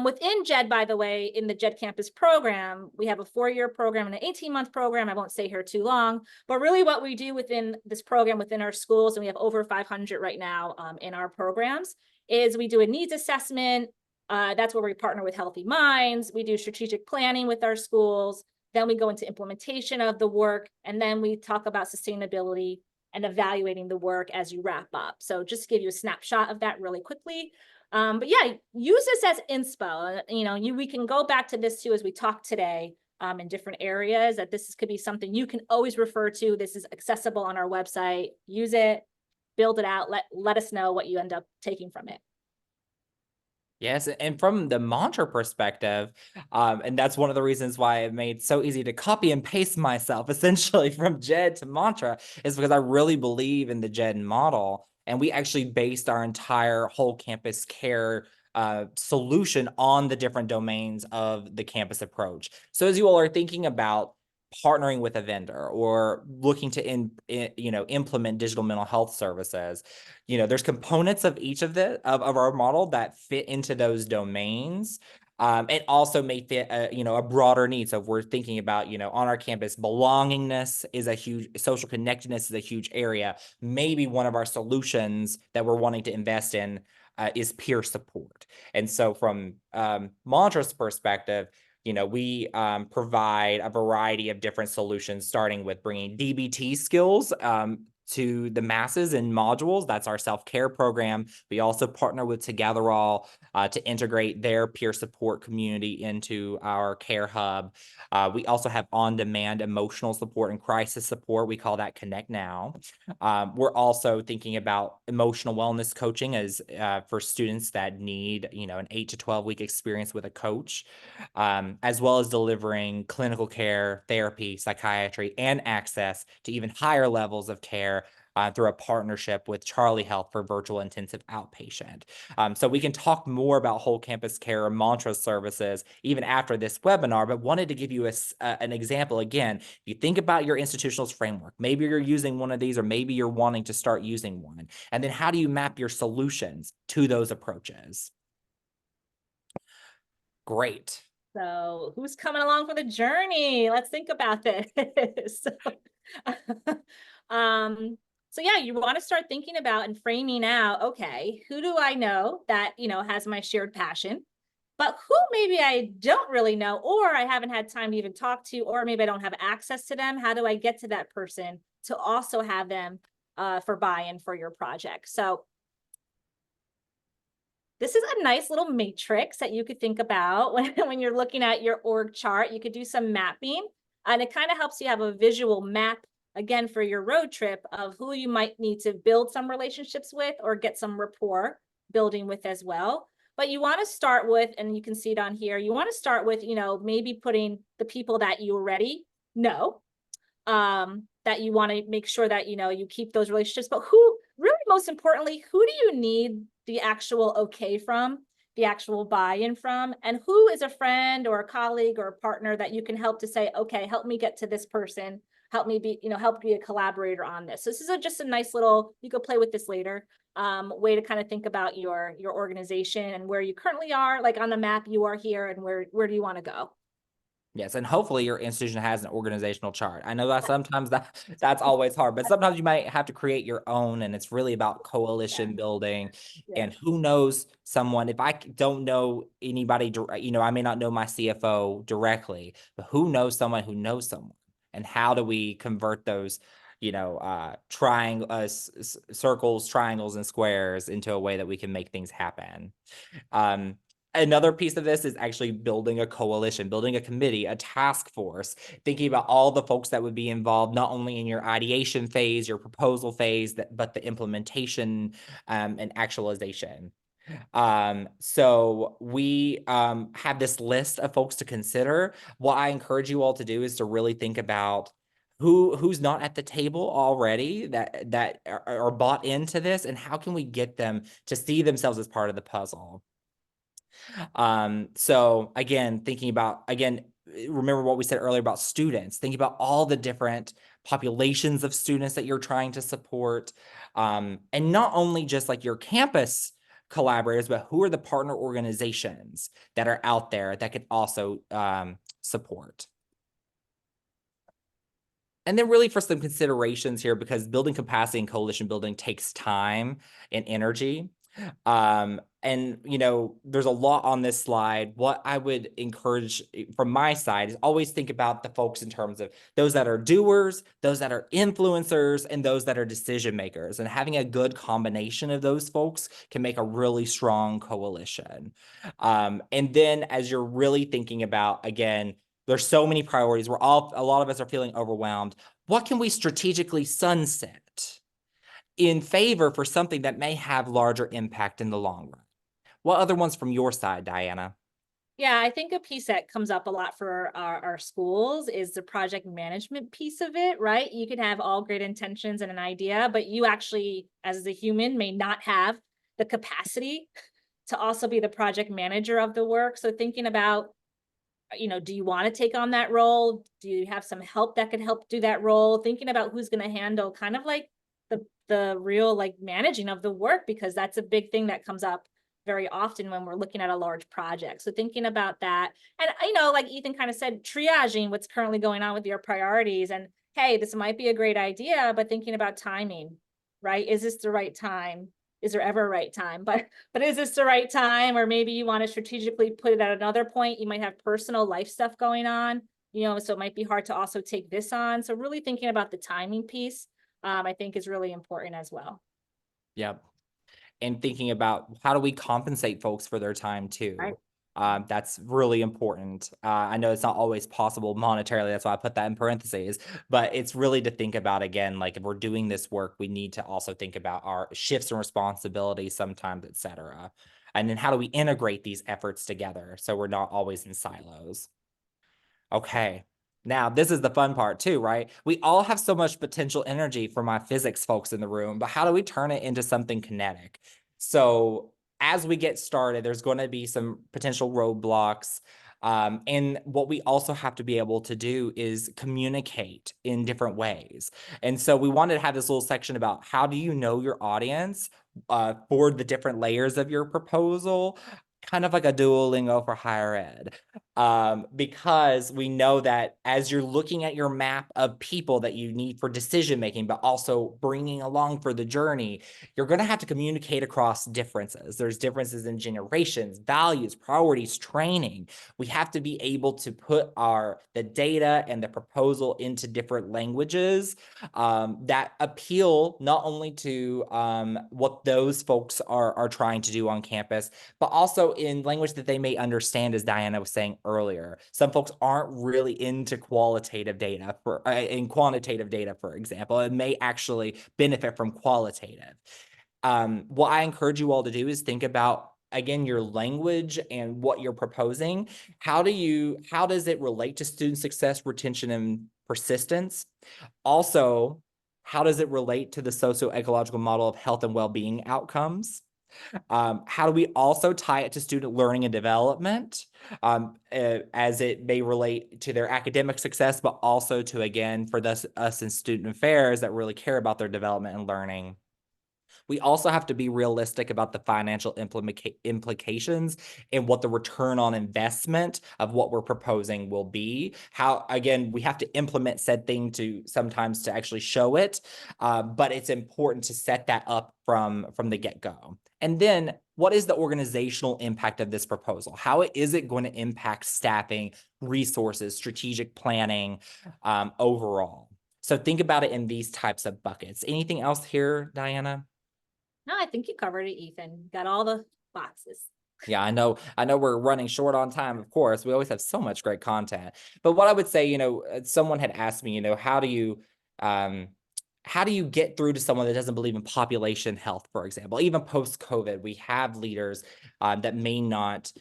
Within JED, by the way, in the JED campus program, we have a 4-year program and an 18-month program. I won't stay here too long, but really what we do within this program, within our schools, and we have over 500 right now in our programs, is we do a needs assessment. That's where we partner with Healthy Minds. We do strategic planning with our schools. Then we go into implementation of the work, and then we talk about sustainability and evaluating the work as you wrap up. So just to give you a snapshot of that really quickly. But yeah, use this as inspo. We can go back to this too as we talk today in different areas, that this could be something you can always refer to. This is accessible on our website. Use it, build it out, let us know what you end up taking from it. Yes, and from the mantra perspective, and that's one of the reasons why I've made so easy to copy and paste myself essentially from JED to mantra, is because I really believe in the JED model. And we actually based our entire whole campus care solution on the different domains of the campus approach. So as you all are thinking about partnering with a vendor or looking to implement digital mental health services, there's components of each of of our model that fit into those domains. It also may fit a broader need. So if we're thinking about, on our campus, belongingness is a huge, social connectedness is a huge area. Maybe one of our solutions that we're wanting to invest in is peer support. And so from Mantra's perspective, we provide a variety of different solutions, starting with bringing DBT skills to the masses in modules. That's our self-care program. We also partner with Togetherall to integrate their peer support community into our care hub. We also have on-demand emotional support and crisis support. We call that Connect Now. We're also thinking about emotional wellness coaching as for students that need, an 8 to 12 week experience with a coach, as well as delivering clinical care, therapy, psychiatry, and access to even higher levels of care through a partnership with Charlie Health for virtual intensive outpatient. So we can talk more about whole campus care or Mantra services even after this webinar, but wanted to give you an example. Again, if you think about your institutionalist framework, maybe you're using one of these, or maybe you're wanting to start using one. And then how do you map your solutions to those approaches? Great. So who's coming along for the journey? Let's think about this. So yeah, you want to start thinking about and framing out, okay, who do I know that, has my shared passion, but who maybe I don't really know, or I haven't had time to even talk to, or maybe I don't have access to them. How do I get to that person to also have them for buy-in for your project? So this is a nice little matrix that you could think about when you're looking at your org chart. You could do some mapping, and it kind of helps you have a visual map, again, for your road trip of who you might need to build some relationships with or get some rapport building with as well. But you want to start with, and you can see it on here, you want to start with, maybe putting the people that you already know, that you want to make sure that, you keep those relationships, but who really, most importantly, who do you need the actual okay from, the actual buy-in from, and who is a friend or a colleague or a partner that you can help to say, okay, help me get to this person, help me be, help be a collaborator on this. So this is just a nice little, you could play with this later, way to kind of think about your organization and where you currently are, like on the map you are here, and where do you want to go? Yes, and hopefully your institution has an organizational chart. I know that sometimes that's always hard, but sometimes you might have to create your own, and it's really about coalition building. Yeah. And who knows someone, if I don't know anybody, I may not know my CFO directly, but who knows someone who knows someone? And how do we convert those, circles, triangles, and squares into a way that we can make things happen? Another piece of this is actually building a coalition, building a committee, a task force, thinking about all the folks that would be involved, not only in your ideation phase, your proposal phase, but the implementation and actualization. So we have this list of folks to consider. What I encourage you all to do is to really think about who's not at the table already that are bought into this, and how can we get them to see themselves as part of the puzzle. So again, remember what we said earlier about students. Think about all the different populations of students that you're trying to support. And not only just like your campus collaborators, but who are the partner organizations that are out there that could also support. And then really for some considerations here, because building capacity and coalition building takes time and energy. And there's a lot on this slide. What I would encourage from my side is always think about the folks in terms of those that are doers, those that are influencers, and those that are decision makers. And having a good combination of those folks can make a really strong coalition. And then as you're really thinking about, again, there's so many priorities. A lot of us are feeling overwhelmed. What can we strategically sunset in favor for something that may have larger impact in the long run? What other ones from your side, Diana? Yeah, I think a piece that comes up a lot for our schools is the project management piece of it, right? You can have all great intentions and an idea, but you actually, as a human, may not have the capacity to also be the project manager of the work. So thinking about, do you want to take on that role? Do you have some help that can help do that role? Thinking about who's going to handle kind of like the real like managing of the work, because that's a big thing that comes up very often when we're looking at a large project. So thinking about that, and like Ethan kind of said, triaging what's currently going on with your priorities, and hey, this might be a great idea, but thinking about timing, right? Is this the right time? Is there ever a right time? But is this the right time? Or maybe you want to strategically put it at another point. You might have personal life stuff going on, so it might be hard to also take this on. So really thinking about the timing piece, I think is really important as well. Yep. And thinking about how do we compensate folks for their time Right. too. That's really important. I know it's not always possible monetarily. That's why I put that in parentheses, but it's really to think about again, like if we're doing this work, we need to also think about our shifts and responsibilities sometimes, et cetera. And then how do we integrate these efforts together so we're not always in silos? Okay. Now, this is the fun part too, right? We all have so much potential energy for my physics folks in the room, but how do we turn it into something kinetic? So, as we get started, there's going to be some potential roadblocks. And what we also have to be able to do is communicate in different ways. And so, we wanted to have this little section about how do you know your audience for the different layers of your proposal, kind of like a Duolingo for higher ed, because we know that as you're looking at your map of people that you need for decision making, but also bringing along for the journey, you're going to have to communicate across differences. There's differences in generations, values, priorities, training. We have to be able to put the data and the proposal into different languages that appeal not only to what those folks are trying to do on campus, but also in language that they may understand, as Diana was saying earlier. Some folks aren't really into qualitative data in quantitative data, for example, and may actually benefit from qualitative. What I encourage you all to do is think about, again, your language and what you're proposing. How does it relate to student success, retention, and persistence? Also, how does it relate to the socio-ecological model of health and well-being outcomes? How do we also tie it to student learning and development, as it may relate to their academic success, but also to, again, for us in student affairs that really care about their development and learning. We also have to be realistic about the financial implications and what the return on investment of what we're proposing will be. How, again, we have to implement said thing to sometimes to actually show it, but it's important to set that up from the get-go. And then what is the organizational impact of this proposal? How is it going to impact staffing, resources, strategic planning, overall? So think about it in these types of buckets. Anything else here, Diana? No, I think you covered it, Ethan. Got all the boxes. Yeah, I know we're running short on time, of course. We always have so much great content. But what I would say, someone had asked me, um, how do you get through to someone that doesn't believe in population health, for example? Even post-COVID, we have leaders that may not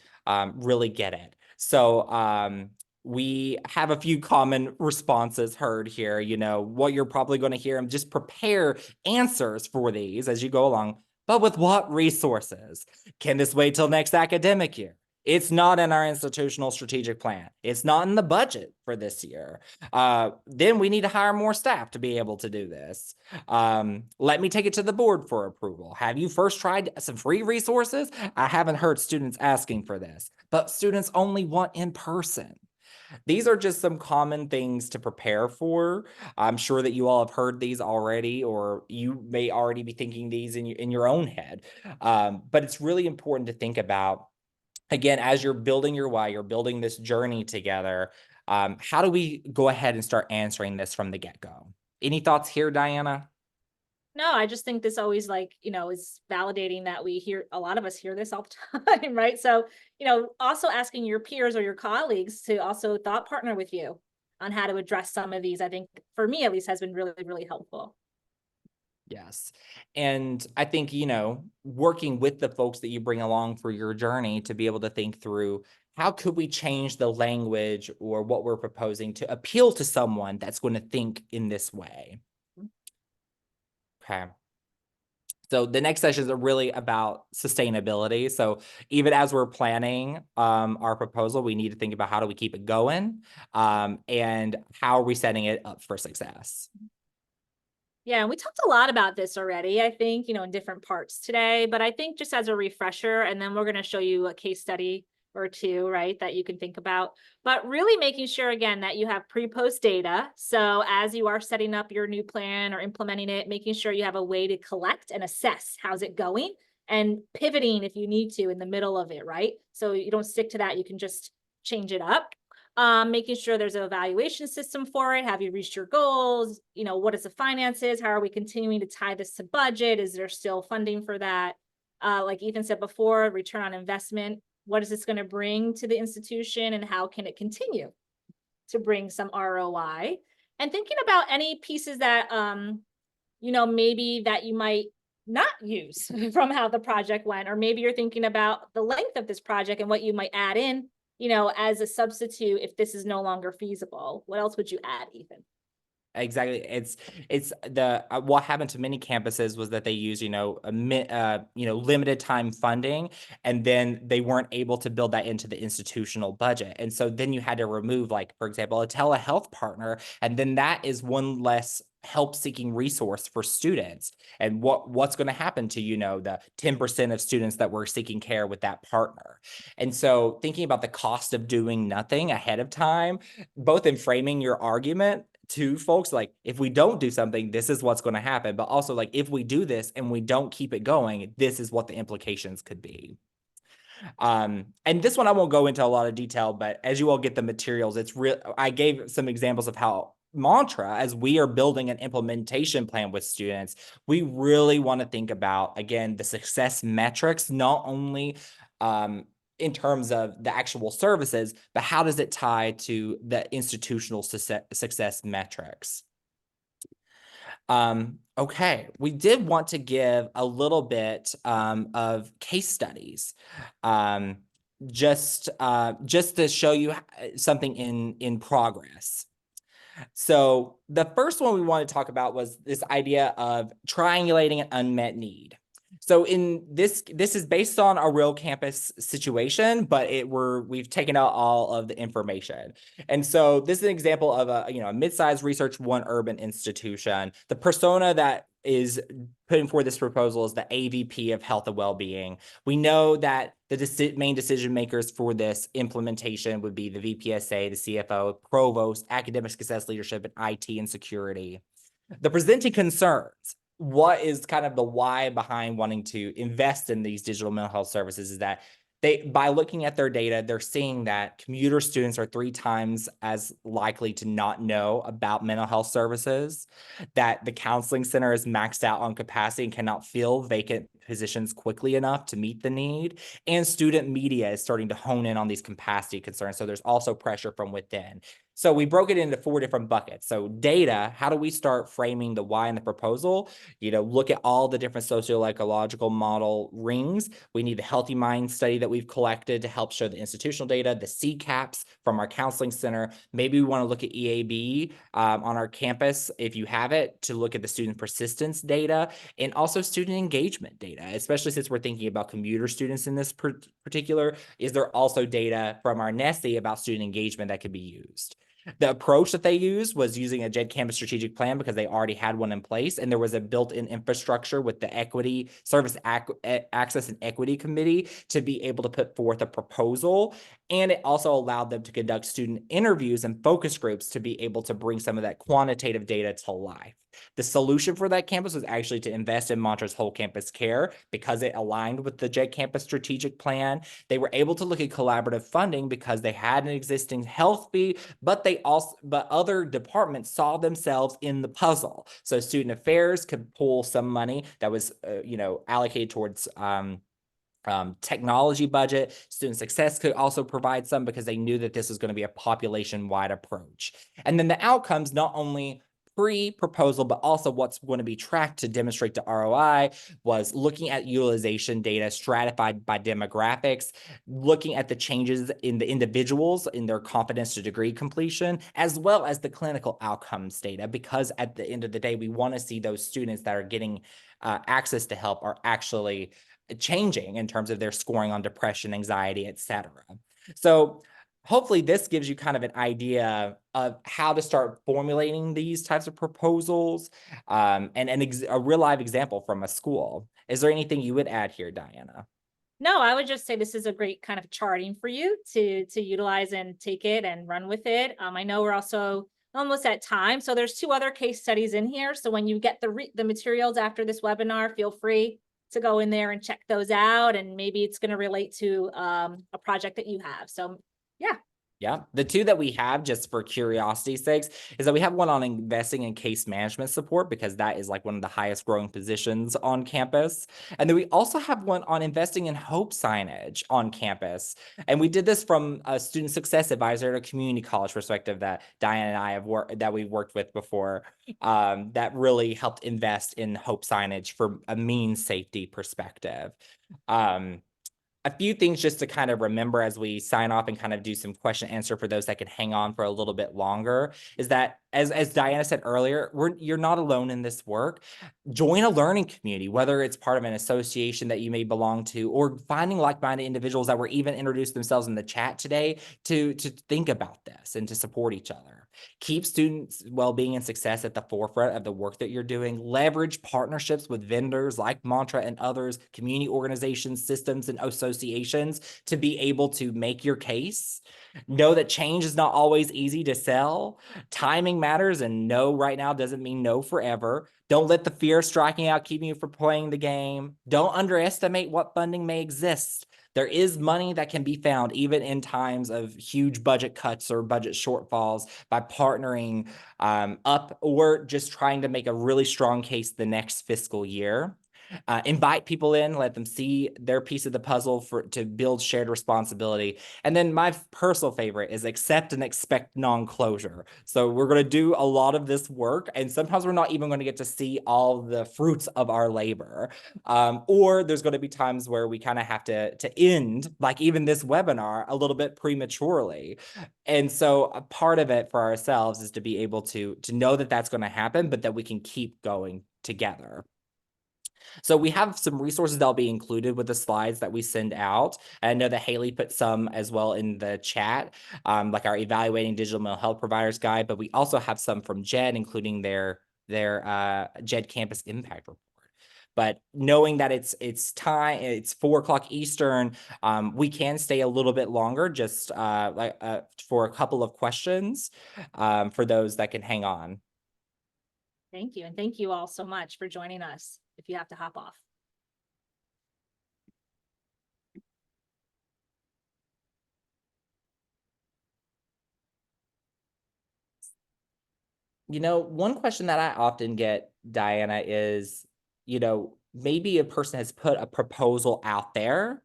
really get it. So we have a few common responses heard here. What you're probably going to hear, and just prepare answers for these as you go along. But with what resources? Can this wait till next academic year? It's not in our institutional strategic plan. It's not in the budget for this year. Then we need to hire more staff to be able to do this. Let me take it to the board for approval. Have you first tried some free resources? I haven't heard students asking for this, but students only want in person. These are just some common things to prepare for. I'm sure that you all have heard these already, or you may already be thinking these in your own head. But it's really important to think about, again, as you're building your why, you're building this journey together. How do we go ahead and start answering this from the get-go? Any thoughts here, Diana? No, I just think this always is validating that a lot of us hear this all the time, right? So, also asking your peers or your colleagues to also thought partner with you on how to address some of these, I think for me at least has been really, really helpful. Yes. And I think, working with the folks that you bring along for your journey to be able to think through how could we change the language or what we're proposing to appeal to someone that's going to think in this way. Okay. So the next sessions are really about sustainability. So even as we're planning our proposal, we need to think about how do we keep it going, and how are we setting it up for success. Yeah, and we talked a lot about this already, I think, in different parts today, but I think just as a refresher, and then we're going to show you a case study or two, right, that you can think about, but really making sure again that you have pre-post data. So as you are setting up your new plan or implementing it, making sure you have a way to collect and assess how's it going and pivoting if you need to in the middle of it, right? So you don't stick to that, you can just change it up. Making sure there's an evaluation system for it. Have you reached your goals? What is the finances? How are we continuing to tie this to budget? Is there still funding for that? Like Ethan said before, return on investment. What is this going to bring to the institution and how can it continue to bring some ROI? And thinking about any pieces that, maybe that you might not use from how the project went, or maybe you're thinking about the length of this project and what you might add in as a substitute if this is no longer feasible. What else would you add, Ethan? Exactly. It's the what happened to many campuses was that they use limited time funding, and then they weren't able to build that into the institutional budget, and so then you had to remove, like, for example, a telehealth partner, and then that is one less help seeking resource for students. And what's going to happen to the 10% of students that were seeking care with that partner. And so thinking about the cost of doing nothing ahead of time, both in framing your argument to folks, like, if we don't do something, this is what's going to happen, but also, like, if we do this and we don't keep it going, this is what the implications could be. And this one I won't go into a lot of detail, but as you all get the materials, it's real. I gave some examples of how mantra, as we are building an implementation plan with students, we really want to think about, again, the success metrics, not only in terms of the actual services, but how does it tie to the institutional success metrics? Okay, we did want to give a little bit of case studies, just to show you something in progress. So the first one we want to talk about was this idea of triangulating an unmet need. So in this is based on a real campus situation, but we've taken out all of the information. And so this is an example of a mid-sized research one urban institution. The persona that is putting forward this proposal is the AVP of Health and Wellbeing. We know that the main decision makers for this implementation would be the VPSA, the CFO, provost, academic success leadership, and IT and security. The presenting concerns, what is kind of the why behind wanting to invest in these digital mental health services, is that by looking at their data, they're seeing that commuter students are 3 times as likely to not know about mental health services, that the counseling center is maxed out on capacity and cannot fill vacant positions quickly enough to meet the need, and student media is starting to hone in on these capacity concerns. So there's also pressure from within. So we broke it into 4 different buckets. So data, how do we start framing the why in the proposal? Look at all the different socio-ecological model rings. We need the Healthy Mind study that we've collected to help show the institutional data, the CCAPS from our counseling center. Maybe we want to look at EAB on our campus, if you have it, to look at the student persistence data, and also student engagement data, especially since we're thinking about commuter students in this particular. Is there also data from our NESE about student engagement that could be used? The approach that they used was using a JED Campus strategic plan because they already had one in place, and there was a built-in infrastructure with the Equity Service Access and Equity Committee to be able to put forth a proposal. And it also allowed them to conduct student interviews and focus groups to be able to bring some of that quantitative data to life. The solution for that campus was actually to invest in Mantra's whole campus care because it aligned with the JED Campus strategic plan. They were able to look at collaborative funding because they had an existing health fee, but other departments saw themselves in the puzzle. So student affairs could pull some money that was allocated towards technology budget. Student success could also provide some because they knew that this was going to be a population-wide approach. And then the outcomes not only pre-proposal, but also what's going to be tracked to demonstrate the ROI, was looking at utilization data stratified by demographics, looking at the changes in the individuals in their confidence to degree completion, as well as the clinical outcomes data, because at the end of the day, we want to see those students that are getting access to help are actually changing in terms of their scoring on depression, anxiety, etc. So hopefully this gives you kind of an idea of how to start formulating these types of proposals, and a real live example from a school. Is there anything you would add here, Diana? No, I would just say this is a great kind of charting for you to utilize and take it and run with it. I know we're also almost at time, so there's 2 other case studies in here. So when you get the materials after this webinar, feel free to go in there and check those out, and maybe it's going to relate to a project that you have. So yeah. Yeah, the 2 that we have, just for curiosity's sakes, is that we have one on investing in case management support, because that is like one of the highest growing positions on campus. And then we also have one on investing in hope signage on campus. And we did this from a student success advisor at a community college perspective that Diane and I have we've worked with before, that really helped invest in hope signage for a mean safety perspective. A few things just to kind of remember as we sign off and kind of do some question answer for those that can hang on for a little bit longer, is that as Diana said earlier, you're not alone in this work. Join a learning community, whether it's part of an association that you may belong to, or finding like-minded individuals that were even introduced themselves in the chat today to think about this and to support each other. Keep students' well-being and success at the forefront of the work that you're doing. Leverage partnerships with vendors like Mantra and others, community organizations, systems, and associations to be able to make your case. Know that change is not always easy to sell. Timing matters, and no right now doesn't mean no forever. Don't let the fear of striking out keep you from playing the game. Don't underestimate what funding may exist. There is money that can be found even in times of huge budget cuts or budget shortfalls by partnering up, or just trying to make a really strong case the next fiscal year. Invite people in, let them see their piece of the puzzle to build shared responsibility. And then my personal favorite is accept and expect non-closure. So we're going to do a lot of this work, and sometimes we're not even going to get to see all the fruits of our labor. Or there's going to be times where we kind of have to end, like even this webinar, a little bit prematurely. And so a part of it for ourselves is to be able to know that that's going to happen, but that we can keep going together. So we have some resources that'll be included with the slides that we send out. I know that Haley put some as well in the chat, like our Evaluating Digital Mental Health Providers Guide, but we also have some from JED, including their JED Campus Impact Report. But knowing that it's time, it's 4 o'clock Eastern, we can stay a little bit longer, just for a couple of questions, for those that can hang on. Thank you. And thank you all so much for joining us if you have to hop off. You know, one question that I often get, Diana, is, maybe a person has put a proposal out there,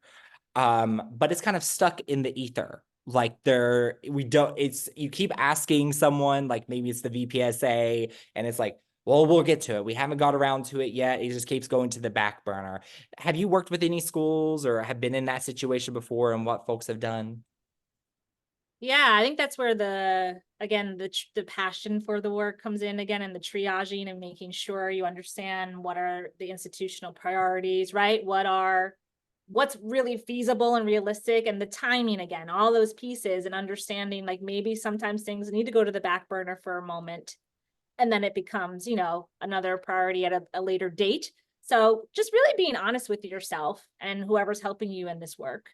but it's kind of stuck in the ether. Like you keep asking someone, like maybe it's the VPSA, and it's like, well, we'll get to it. We haven't got around to it yet. It just keeps going to the back burner. Have you worked with any schools or have been in that situation before, and what folks have done? Yeah, I think that's where the passion for the work comes in again, and the triaging and making sure you understand what are the institutional priorities, right? What's really feasible and realistic, and the timing again, all those pieces, and understanding like maybe sometimes things need to go to the back burner for a moment, and then it becomes, another priority at a later date. So just really being honest with yourself and whoever's helping you in this work,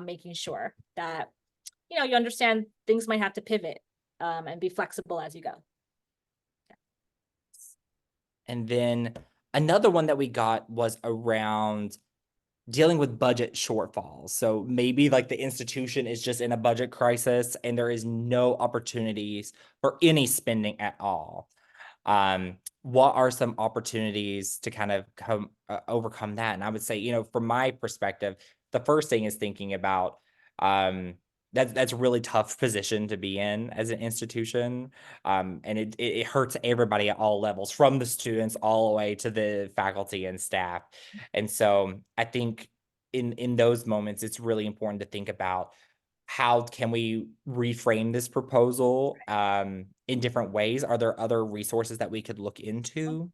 making sure that you understand things might have to pivot, and be flexible as you go. And then another one that we got was around dealing with budget shortfalls. So maybe like the institution is just in a budget crisis and there is no opportunities for any spending at all. What are some opportunities to kind of overcome that? And I would say, from my perspective, the first thing is thinking about that's a really tough position to be in as an institution. And it hurts everybody at all levels, from the students all the way to the faculty and staff. And so I think in those moments, it's really important to think about how can we reframe this proposal in different ways? Are there other resources that we could look into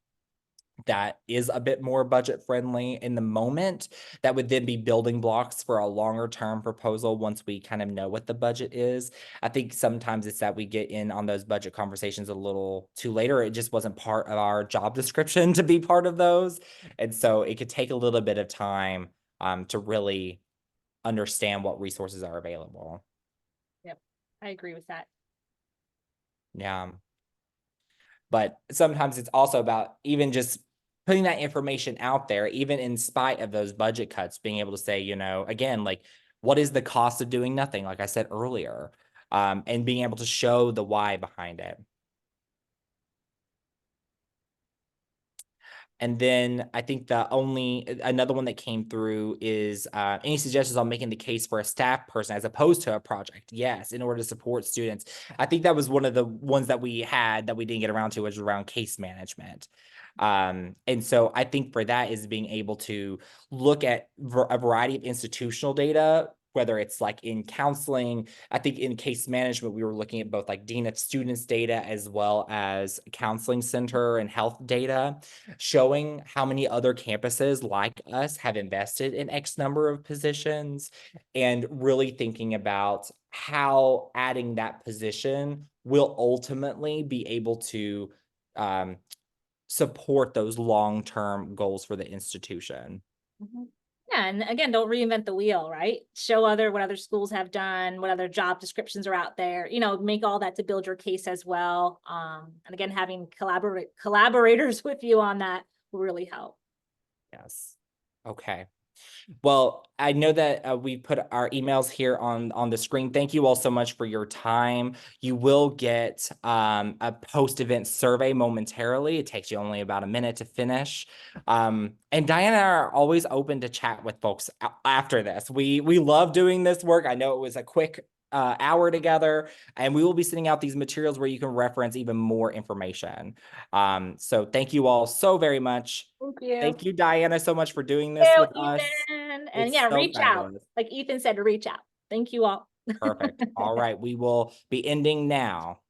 that is a bit more budget friendly in the moment, that would then be building blocks for a longer term proposal once we kind of know what the budget is? I think sometimes it's that we get in on those budget conversations a little too later. It just wasn't part of our job description to be part of those. And so it could take a little bit of time to really understand what resources are available. Yep, I agree with that. Yeah. But sometimes it's also about even just putting that information out there, even in spite of those budget cuts, being able to say, you know, again, like, what is the cost of doing nothing? Like I said earlier, and being able to show the why behind it. And then I think another one that came through is any suggestions on making the case for a staff person as opposed to a project? Yes, in order to support students. I think that was one of the ones that we had that we didn't get around to, which was around case management. And so I think for that is being able to look at a variety of institutional data, whether it's like in counseling. I think in case management, we were looking at both like dean of students data as well as counseling center and health data, showing how many other campuses like us have invested in X number of positions, and really thinking about how adding that position will ultimately be able to support those long-term goals for the institution. Mhm. Yeah, and again, don't reinvent the wheel, right? Show what other schools have done, what other job descriptions are out there, make all that to build your case as well. And again, having collaborators with you on that will really help. Yes. Okay. Well, I know that we put our emails here on the screen. Thank you all so much for your time. You will get a post-event survey momentarily. It takes you only about a minute to finish. And Diana and I are always open to chat with folks after this. We love doing this work. I know it was a quick hour together, and we will be sending out these materials where you can reference even more information. So thank you all so very much. Thank you. Thank you, Diana, so much for doing this with us. Ethan. And It's yeah, so reach out. fabulous. Like Ethan said, to reach out. Thank you all. Perfect. All right. We will be ending now.